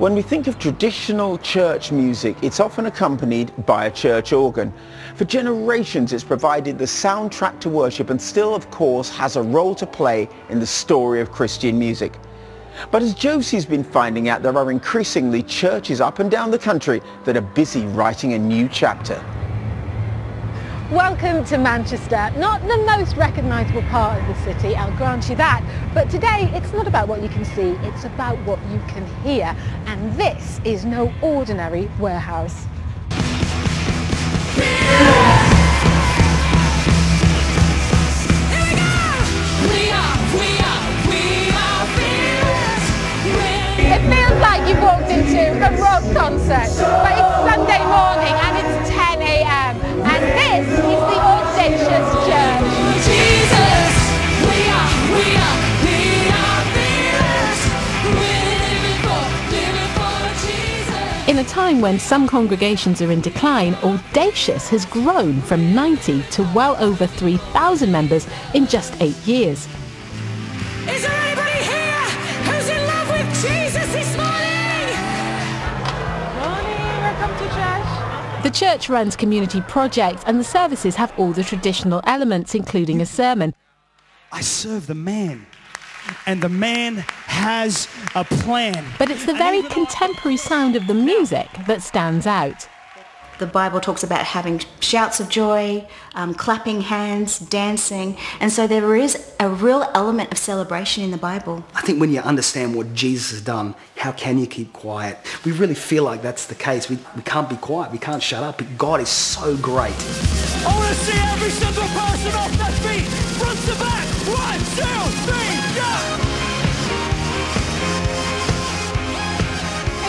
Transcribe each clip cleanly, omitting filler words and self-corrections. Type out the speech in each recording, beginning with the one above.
When we think of traditional church music, it's often accompanied by a church organ. For generations, it's provided the soundtrack to worship and still, of course, has a role to play in the story of Christian music. But as Josie's been finding out, there are increasingly churches up and down the country that are busy writing a new chapter. Welcome to Manchester. Not the most recognisable part of the city, I'll grant you that. But today, it's not about what you can see, it's about what you can hear. And this is no ordinary warehouse. It feels like you've walked into a rock concert, but it's Sunday morning and it's 10 a.m. and this is the Audacious Church. Jesus, we are living for Jesus. In a time when some congregations are in decline, Audacious has grown from 90 to well over 3,000 members in just 8 years. Is there anybody here who's in love with Jesus this morning? Morning, welcome to church. The church runs community projects and the services have all the traditional elements, including a sermon. I serve the man, and the man has a plan. But it's the very contemporary sound of the music that stands out. The Bible talks about having shouts of joy, clapping hands, dancing, and so there is a real element of celebration in the Bible. I think when you understand what Jesus has done, how can you keep quiet? We really feel like that's the case. We can't be quiet, we can't shut up. God is so great. I want to see every single person off their feet, front to back. 1, 2, 3, go!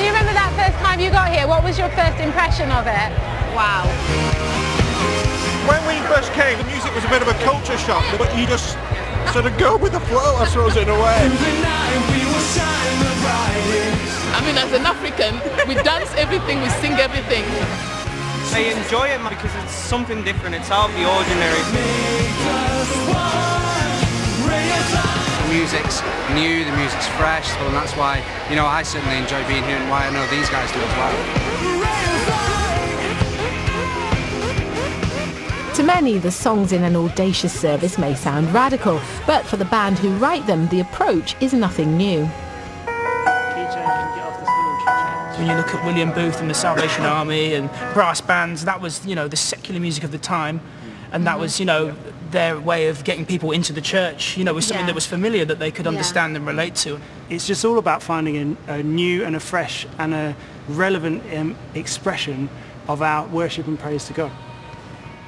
You remember that first time you got here? What was your first impression of it? Wow. When we first came, the music was a bit of a culture shock, but you just sort of go with the flow, I suppose, in a way. I mean, as an African, we dance everything, we sing everything. I enjoy it because it's something different, it's out of the ordinary. The music's new, the music's fresh, and that's why, you know, I certainly enjoy being here and why I know these guys do as well. To many, the songs in an Audacious service may sound radical, but for the band who write them, the approach is nothing new. When you look at William Booth and the Salvation Army and brass bands, that was, you know, the secular music of the time, and that was, you know, their way of getting people into the church, you know, with something that was familiar that they could understand and relate to. It's just all about finding a new and a fresh and a relevant expression of our worship and praise to God.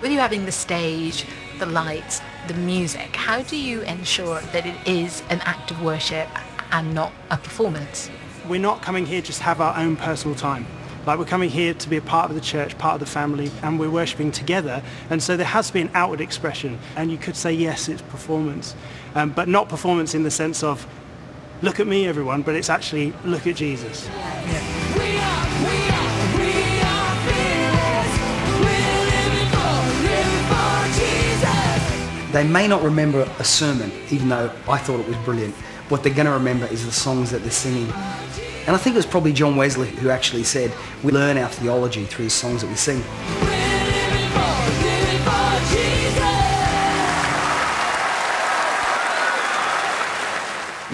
With you having the stage, the lights, the music, how do you ensure that it is an act of worship and not a performance? We're not coming here just to have our own personal time. Like, we're coming here to be a part of the church, part of the family, and we're worshipping together. And so there has to be an outward expression. And you could say, yes, it's performance, but not performance in the sense of, look at me, everyone, but it's actually, look at Jesus. Yeah. They may not remember a sermon, even though I thought it was brilliant. What they're going to remember is the songs that they're singing. And I think it was probably John Wesley who actually said, we learn our theology through the songs that we sing.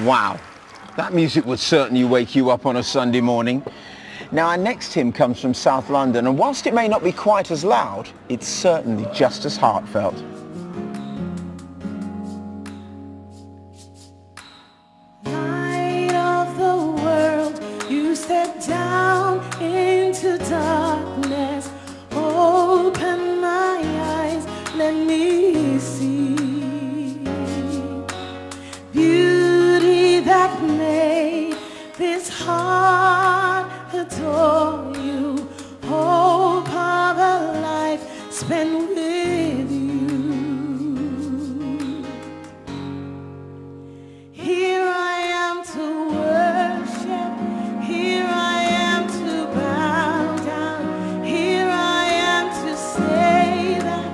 Wow, that music would certainly wake you up on a Sunday morning. Now, our next hymn comes from South London, and whilst it may not be quite as loud, it's certainly just as heartfelt. Step down into darkness, open my eyes, let me see beauty that made this heart adore you, hope of a life spent with you. Here I am to worship. Here I am to bow down, here I am to say that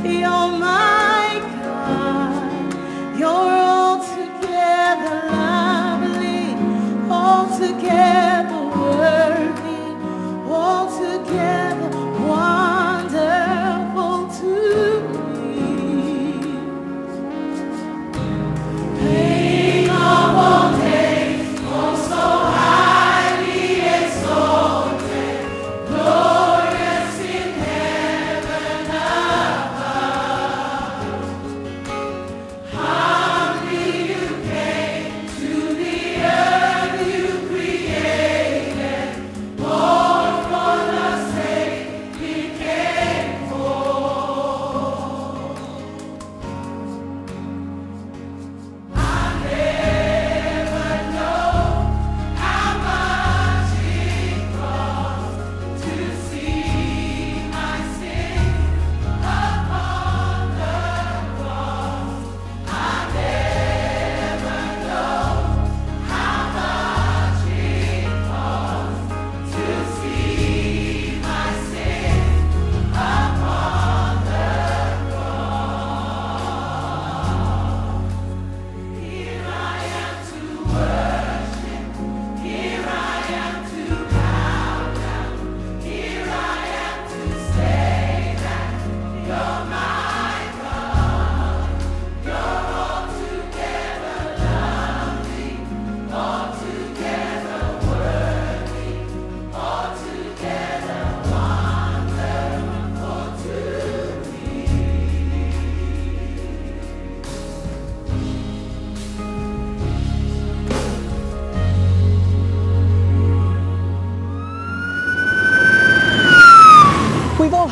you're my God, you're altogether lovely, altogether worthy.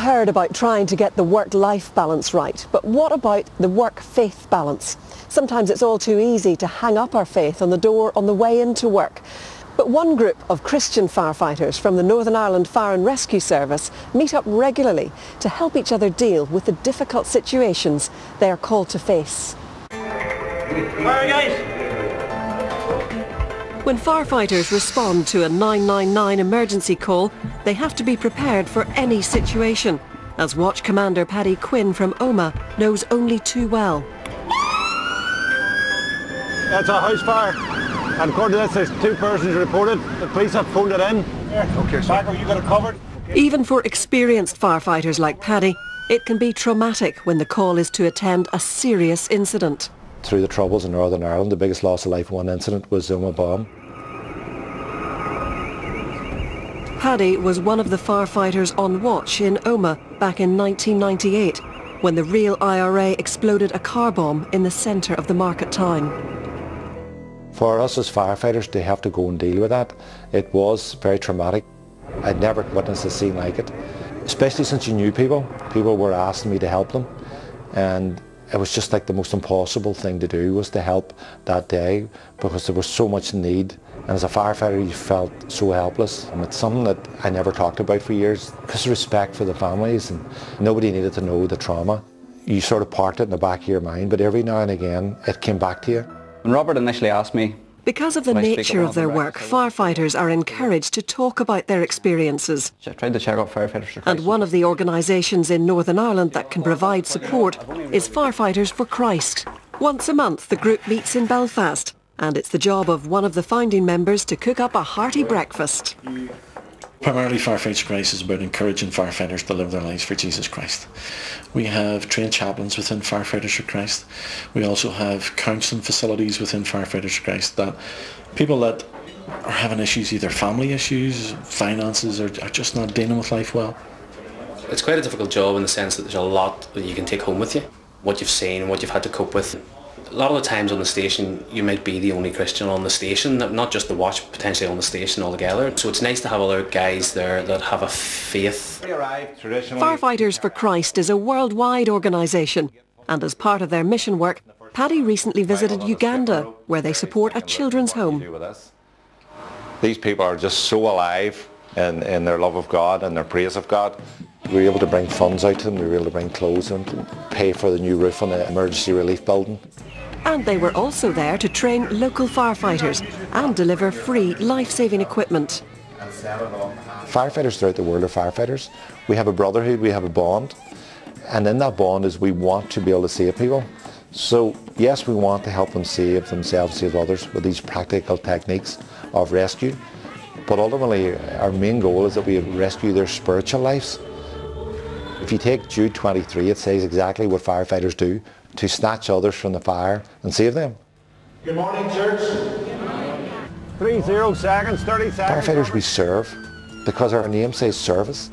heard about trying to get the work-life balance right, but what about the work-faith balance? Sometimes it's all too easy to hang up our faith on the door on the way into work. But one group of Christian firefighters from the Northern Ireland Fire and Rescue Service meet up regularly to help each other deal with the difficult situations they are called to face. Fire, guys! When firefighters respond to a 999 emergency call, they have to be prepared for any situation, as Watch Commander Paddy Quinn from Omagh knows only too well. It's a house fire, and according to this, there's 2 persons reported. The police have phoned it in. Okay, Backer, you got it covered? Even for experienced firefighters like Paddy, it can be traumatic when the call is to attend a serious incident. Through the Troubles in Northern Ireland, the biggest loss of life in one incident was the Omagh bomb. Paddy was one of the firefighters on watch in Omagh back in 1998, when the real IRA exploded a car bomb in the centre of the market town. For us as firefighters to have to go and deal with that, it was very traumatic. I'd never witnessed a scene like it, especially since you knew people. People were asking me to help them, and it was just like the most impossible thing to do was to help that day, because there was so much need, and as a firefighter you felt so helpless. And it's something that I never talked about for years, because of respect for the families, and nobody needed to know the trauma. You sort of parked it in the back of your mind, but every now and again it came back to you. When Robert initially asked me, because of the nature of their work, firefighters are encouraged to talk about their experiences. I tried to check out Firefighters for Christ. And one of the organisations in Northern Ireland that can provide support is Firefighters for Christ. Once a month the group meets in Belfast, and it's the job of one of the founding members to cook up a hearty breakfast. Primarily Firefighters for Christ is about encouraging firefighters to live their lives for Jesus Christ. We have trained chaplains within Firefighters for Christ. We also have counselling facilities within Firefighters for Christ, that people that are having issues, either family issues, finances, or are just not dealing with life well. It's quite a difficult job in the sense that there's a lot that you can take home with you. What you've seen and what you've had to cope with. A lot of the times on the station you might be the only Christian on the station, not just the watch, potentially on the station altogether. So it's nice to have other guys there that have a faith. Firefighters for Christ is a worldwide organisation, and as part of their mission work, Paddy recently visited Uganda, where they support a children's home. These people are just so alive in their love of God and their praise of God. We were able to bring funds out to them, we were able to bring clothes and pay for the new roof on the emergency relief building. And they were also there to train local firefighters and deliver free life-saving equipment. Firefighters throughout the world are firefighters. We have a brotherhood, we have a bond, and in that bond is we want to be able to save people. So yes, we want to help them save themselves, save others with these practical techniques of rescue, but ultimately our main goal is that we rescue their spiritual lives. If you take Jude 23, it says exactly what firefighters do, to snatch others from the fire and save them. Good morning, church. 30 seconds, 30 seconds. Firefighters we serve, because our name says service,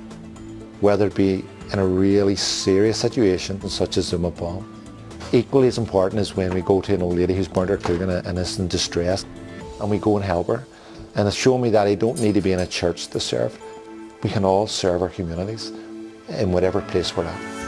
whether it be in a really serious situation such as the Omagh bomb. Equally as important is when we go to an old lady who's burnt her cooking and is in distress, and we go and help her. And it's shown me that I don't need to be in a church to serve. We can all serve our communities in whatever place we're at.